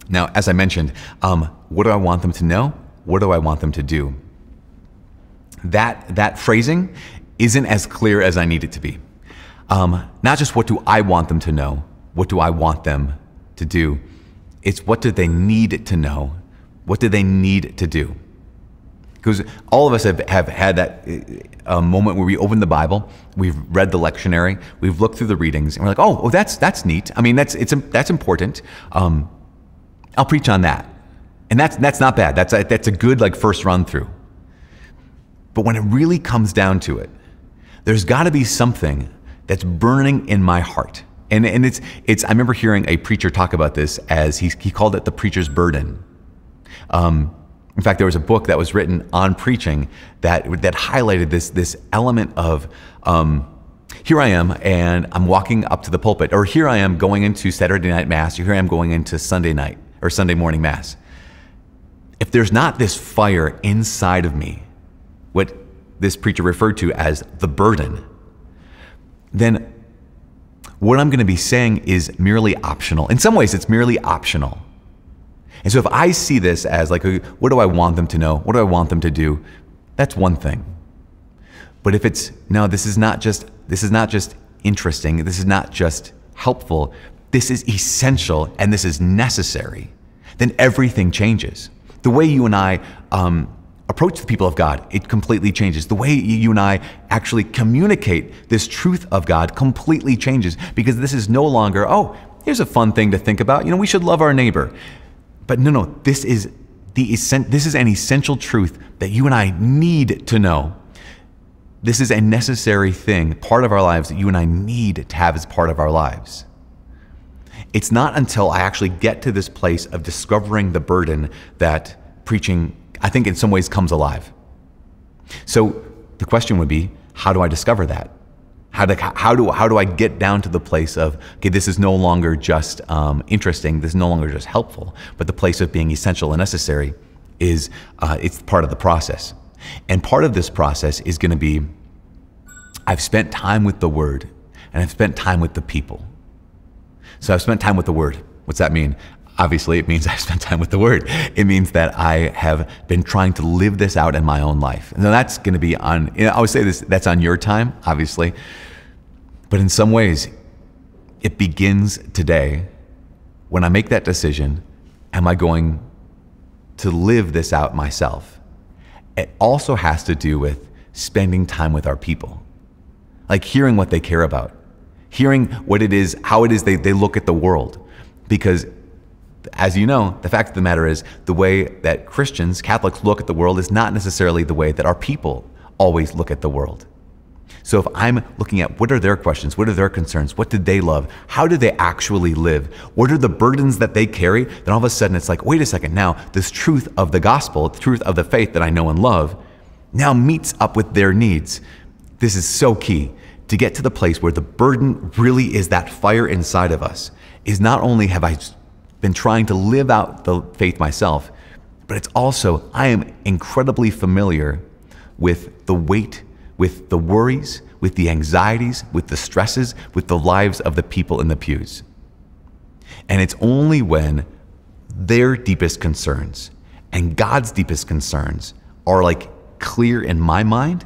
Now, as I mentioned, what do I want them to know? What do I want them to do? That phrasing isn't as clear as I need it to be. Not just what do I want them to know, what do I want them to do? It's what do they need to know? What do they need to do? Because all of us have had that moment where we open the Bible, we've read the lectionary, we've looked through the readings, and we're like, oh, that's neat. I mean, that's important. I'll preach on that, and that's not bad. That's a good like first run through. But when it really comes down to it, there's got to be something that's burning in my heart, and it's. I remember hearing a preacher talk about this as he called it the preacher's burden. In fact, there was a book that was written on preaching that highlighted this element of here I am and I'm walking up to the pulpit, or here I am going into Saturday night mass, or here I am going into Sunday night or Sunday morning mass. If there's not this fire inside of me, what this preacher referred to as the burden, then what I'm going to be saying is merely optional. In some ways, it's merely optional. And so if I see this as like, what do I want them to know? What do I want them to do? That's one thing. But if it's, no, this is not just interesting. This is not just helpful. This is essential and this is necessary. Then everything changes. The way you and I approach the people of God, it completely changes. The way you and I actually communicate this truth of God completely changes, because this is no longer, oh, here's a fun thing to think about. You know, we should love our neighbor. But no, this is an essential truth that you and I need to know. This is a necessary thing, part of our lives, that you and I need to have as part of our lives. It's not until I actually get to this place of discovering the burden that preaching, I think, in some ways comes alive. So the question would be, how do I discover that? How do I get down to the place of, okay, this is no longer just interesting, this is no longer just helpful, but the place of being essential and necessary is, it's part of the process. And part of this process is going to be, I've spent time with the Word, and I've spent time with the people. So I've spent time with the Word. What's that mean? Obviously, it means I've spent time with the Word. It means that I have been trying to live this out in my own life. Now that's going to be on, I always say this, that's on your time, obviously. But in some ways, it begins today when I make that decision, am I going to live this out myself? It also has to do with spending time with our people. Like hearing what they care about, hearing what it is, how it is they look at the world. Because as you know, the fact of the matter is the way that Christians, Catholics look at the world is not necessarily the way that our people always look at the world. So if I'm looking at what are their questions, what are their concerns, what did they love, how do they actually live, what are the burdens that they carry, then all of a sudden it's like, wait a second, now this truth of the gospel, the truth of the faith that I know and love, now meets up with their needs. This is so key to get to the place where the burden really is that fire inside of us, is not only have I been trying to live out the faith myself, but it's also, I am incredibly familiar with the weight, with the worries, with the anxieties, with the stresses, with the lives of the people in the pews. And it's only when their deepest concerns and God's deepest concerns are like clear in my mind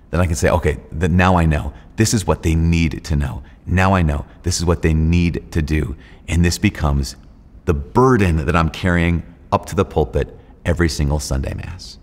that I can say, okay, that now I know. This is what they need to know. Now I know. This is what they need to do. And this becomes the burden that I'm carrying up to the pulpit every single Sunday Mass.